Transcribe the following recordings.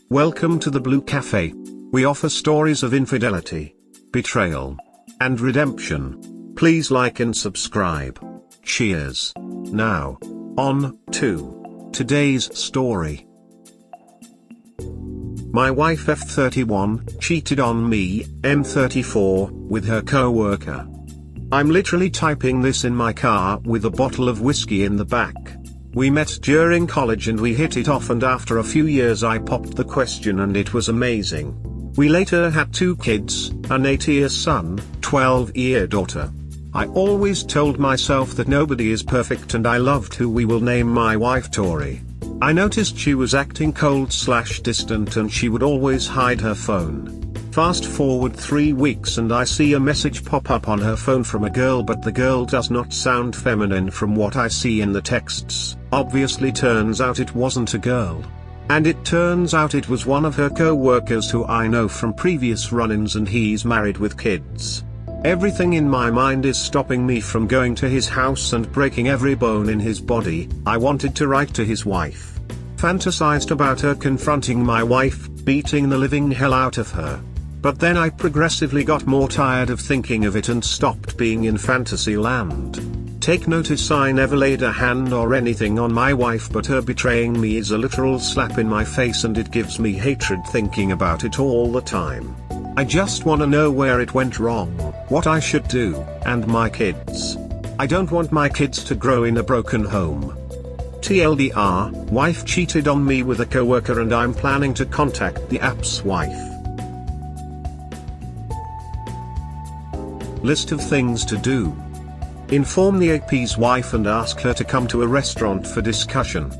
Welcome to the Blue Cafe. We offer stories of infidelity, betrayal, and redemption. Please like and subscribe. Cheers. Now, on to today's story. My wife F31 cheated on me, M34, with her co-worker. I'm literally typing this in my car with a bottle of whiskey in the back. We met during college and we hit it off, and after a few years I popped the question and it was amazing. We later had 2 kids, an 8-year son, 12-year daughter. I always told myself that nobody is perfect, and I loved who we will name my wife Tori. I noticed she was acting cold/distant and she would always hide her phone. Fast forward 3 weeks and I see a message pop up on her phone from a girl, but the girl does not sound feminine from what I see in the texts. Obviously turns out it wasn't a girl. And it turns out it was one of her co-workers who I know from previous run-ins, and he's married with kids. Everything in my mind is stopping me from going to his house and breaking every bone in his body. I wanted to write to his wife. Fantasized about her confronting my wife, beating the living hell out of her. But then I progressively got more tired of thinking of it and stopped being in fantasy land. Take notice, I never laid a hand or anything on my wife, but her betraying me is a literal slap in my face, and it gives me hatred thinking about it all the time. I just wanna know where it went wrong, what I should do, and my kids. I don't want my kids to grow in a broken home. TLDR, wife cheated on me with a coworker and I'm planning to contact the app's wife. List of things to do. Inform the AP's wife and ask her to come to a restaurant for discussion.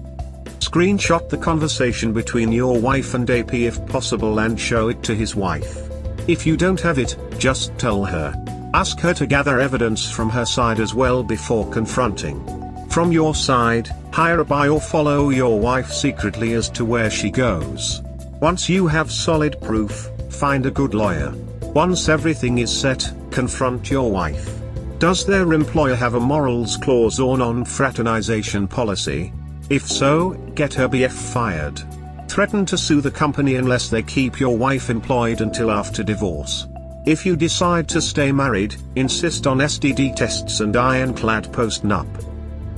Screenshot the conversation between your wife and AP if possible and show it to his wife. If you don't have it, just tell her. Ask her to gather evidence from her side as well before confronting. From your side, hire a buy or follow your wife secretly as to where she goes. Once you have solid proof, find a good lawyer. Once everything is set, confront your wife. Does their employer have a morals clause or non-fraternization policy? If so, get her BF fired. Threaten to sue the company unless they keep your wife employed until after divorce. If you decide to stay married, insist on STD tests and ironclad post-nup.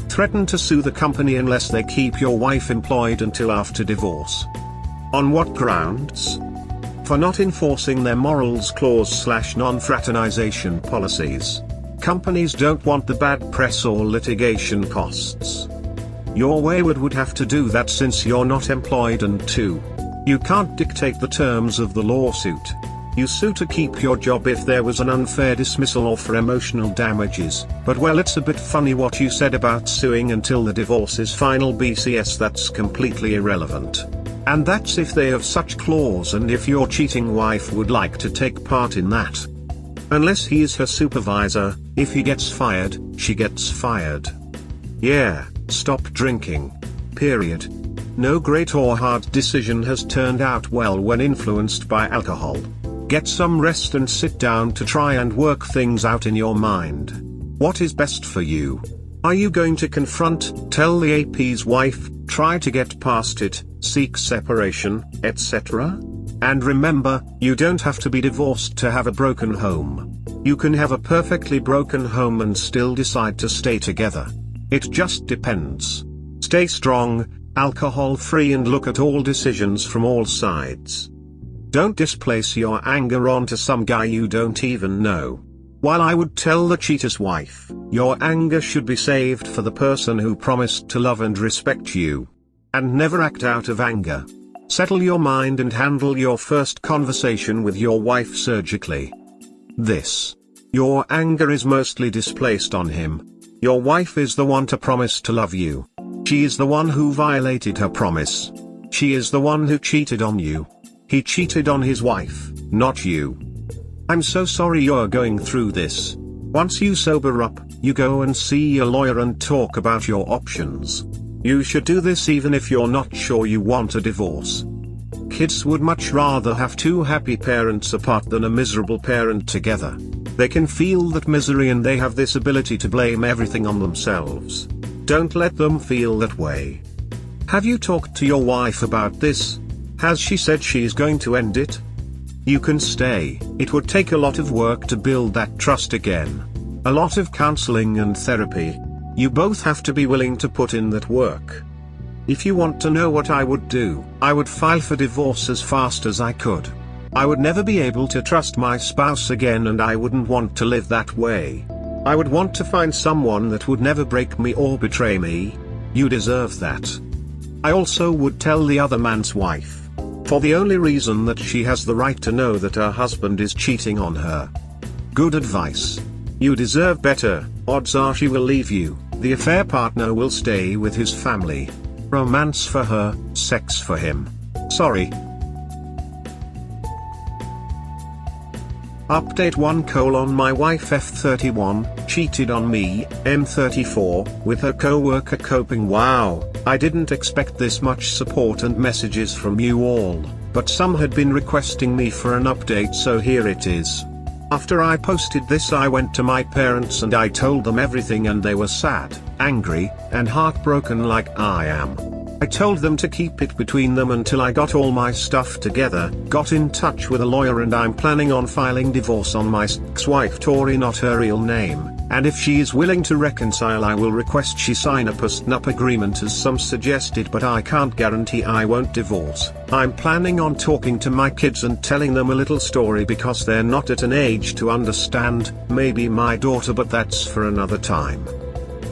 Threaten to sue the company unless they keep your wife employed until after divorce. On what grounds? For not enforcing their morals clause/non-fraternization policies. Companies don't want the bad press or litigation costs. Your wayward would have to do that since you're not employed, and 2. You can't dictate the terms of the lawsuit. You sue to keep your job if there was an unfair dismissal or for emotional damages, but well, it's a bit funny what you said about suing until the divorce is final. BCS, that's completely irrelevant. And that's if they have such clause and if your cheating wife would like to take part in that. Unless he is her supervisor, if he gets fired, she gets fired. Yeah, stop drinking. Period. No great or hard decision has turned out well when influenced by alcohol. Get some rest and sit down to try and work things out in your mind. What is best for you? Are you going to confront, tell the AP's wife, try to get past it, seek separation, etc.? And remember, you don't have to be divorced to have a broken home. You can have a perfectly broken home and still decide to stay together. It just depends. Stay strong, alcohol-free, and look at all decisions from all sides. Don't displace your anger onto some guy you don't even know. While I would tell the cheater's wife, your anger should be saved for the person who promised to love and respect you. And never act out of anger. Settle your mind and handle your first conversation with your wife surgically. Your anger is mostly displaced on him. Your wife is the one to promise to love you. She is the one who violated her promise. She is the one who cheated on you. He cheated on his wife, not you. I'm so sorry you're going through this. Once you sober up, you go and see a lawyer and talk about your options. You should do this even if you're not sure you want a divorce. Kids would much rather have 2 happy parents apart than a miserable parent together. They can feel that misery and they have this ability to blame everything on themselves. Don't let them feel that way. Have you talked to your wife about this? Has she said she's going to end it? You can stay. It would take a lot of work to build that trust again. A lot of counseling and therapy. You both have to be willing to put in that work. If you want to know what I would do, I would file for divorce as fast as I could. I would never be able to trust my spouse again, and I wouldn't want to live that way. I would want to find someone that would never break me or betray me. You deserve that. I also would tell the other man's wife. For the only reason that she has the right to know that her husband is cheating on her. Good advice. You deserve better. Odds are she will leave you. The affair partner will stay with his family. Romance for her, sex for him. Sorry. Update 1: My wife F31 cheated on me, M34, with her co-worker coping. Wow, I didn't expect this much support and messages from you all, but some had been requesting me for an update, so here it is. After I posted this, I went to my parents and I told them everything, and they were sad, angry, and heartbroken like I am. I told them to keep it between them until I got all my stuff together, got in touch with a lawyer, and I'm planning on filing divorce on my ex-wife Tori, not her real name, and if she is willing to reconcile I will request she sign a post-nup agreement as some suggested, but I can't guarantee I won't divorce. I'm planning on talking to my kids and telling them a little story because they're not at an age to understand, maybe my daughter, but that's for another time.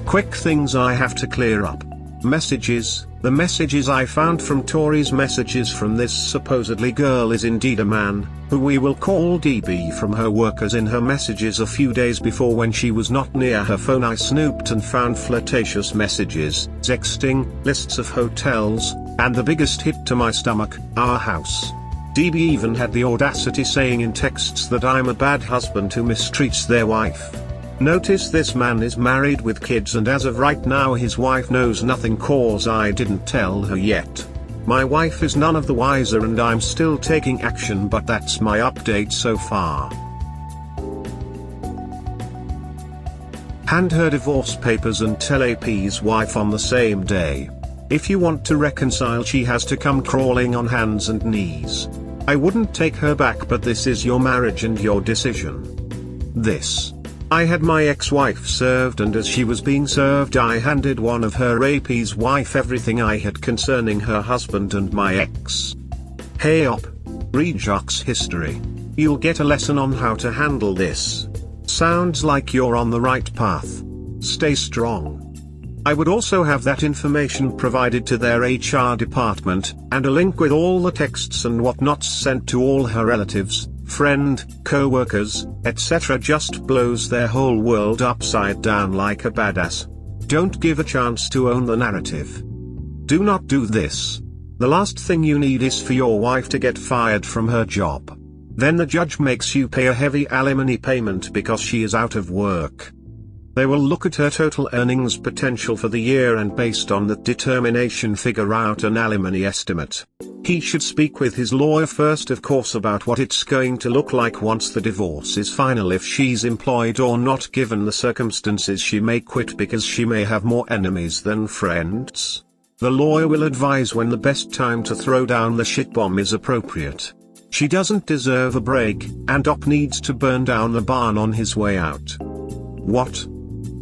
Quick things I have to clear up. Messages. The messages I found from Tori's messages from this supposedly girl is indeed a man, who we will call DB, from her workers in her messages a few days before when she was not near her phone. I snooped and found flirtatious messages, sexting, lists of hotels, and the biggest hit to my stomach, our house. DB even had the audacity saying in texts that I'm a bad husband who mistreats their wife. Notice this man is married with kids, and as of right now his wife knows nothing cause I didn't tell her yet. My wife is none of the wiser and I'm still taking action, but that's my update so far. Hand her divorce papers and tell AP's wife on the same day. If you want to reconcile, she has to come crawling on hands and knees. I wouldn't take her back, but this is your marriage and your decision. I had my ex-wife served, and as she was being served I handed one of her AP's wife everything I had concerning her husband and my ex. Hey op. Read Jacques' history. You'll get a lesson on how to handle this. Sounds like you're on the right path. Stay strong. I would also have that information provided to their HR department, and a link with all the texts and whatnots sent to all her relatives, friend, co-workers, etc. Just blows their whole world upside down like a badass. Don't give a chance to own the narrative. Do not do this. The last thing you need is for your wife to get fired from her job. Then the judge makes you pay a heavy alimony payment because she is out of work. They will look at her total earnings potential for the year and based on that determination figure out an alimony estimate. He should speak with his lawyer first, of course, about what it's going to look like once the divorce is final. If she's employed or not, given the circumstances, she may quit because she may have more enemies than friends. The lawyer will advise when the best time to throw down the shit bomb is appropriate. She doesn't deserve a break, and Op needs to burn down the barn on his way out.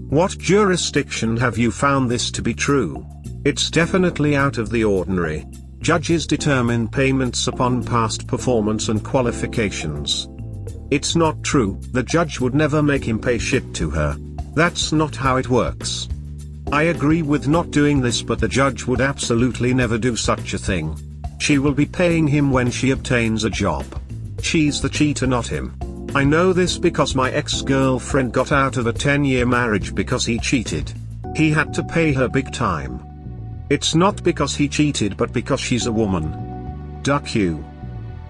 What jurisdiction have you found this to be true? It's definitely out of the ordinary. Judges determine payments upon past performance and qualifications. It's not true. The judge would never make him pay shit to her. That's not how it works. I agree with not doing this, but the judge would absolutely never do such a thing. She will be paying him when she obtains a job. She's the cheater, not him. I know this because my ex-girlfriend got out of a 10-year marriage because he cheated. He had to pay her big time. It's not because he cheated, but because she's a woman. Duck you.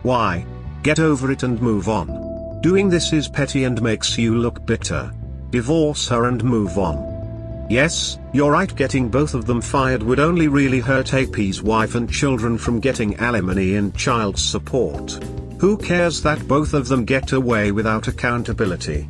Why? Get over it and move on. Doing this is petty and makes you look bitter. Divorce her and move on. Yes, you're right, getting both of them fired would only really hurt AP's wife and children from getting alimony and child support. Who cares that both of them get away without accountability?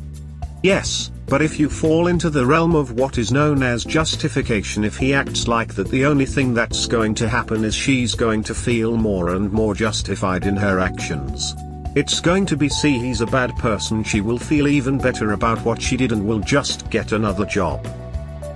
Yes, But if you fall into the realm of what is known as justification, if he acts like that, the only thing that's going to happen is she's going to feel more and more justified in her actions. It's going to be see he's a bad person, she will feel even better about what she did and will just get another job.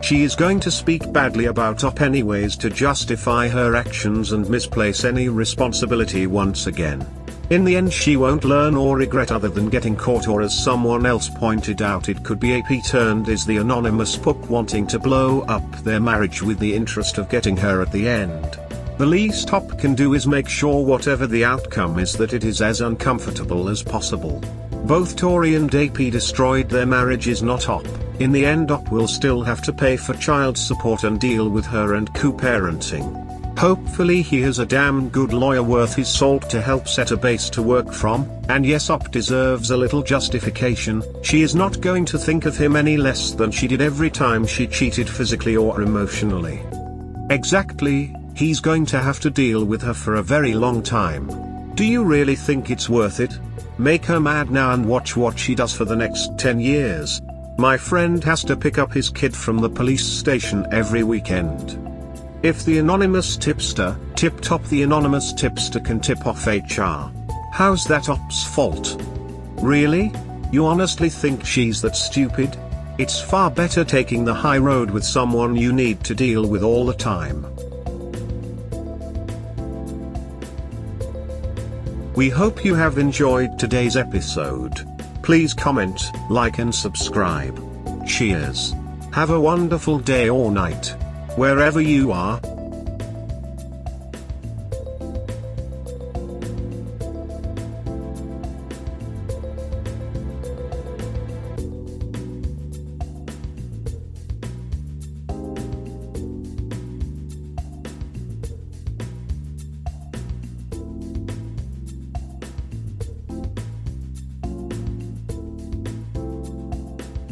She is going to speak badly about Up anyways to justify her actions and misplace any responsibility once again. In the end she won't learn or regret other than getting caught, or as someone else pointed out, it could be AP turned is the anonymous pup wanting to blow up their marriage with the interest of getting her at the end. The least Hop can do is make sure whatever the outcome is that it is as uncomfortable as possible. Both Tori and AP destroyed their marriage is not Hop. In the end Hop will still have to pay for child support and deal with her and co-parenting. Hopefully he has a damn good lawyer worth his salt to help set a base to work from, and yes, Hop deserves a little justification. She is not going to think of him any less than she did every time she cheated physically or emotionally. Exactly, he's going to have to deal with her for a very long time. Do you really think it's worth it? Make her mad now and watch what she does for the next 10 years. My friend has to pick up his kid from the police station every weekend. If the anonymous tipster, tip top, the anonymous tipster can tip off HR. How's that Hop's fault? Really? You honestly think she's that stupid? It's far better taking the high road with someone you need to deal with all the time. We hope you have enjoyed today's episode. Please comment, like and subscribe. Cheers. Have a wonderful day or night, wherever you are.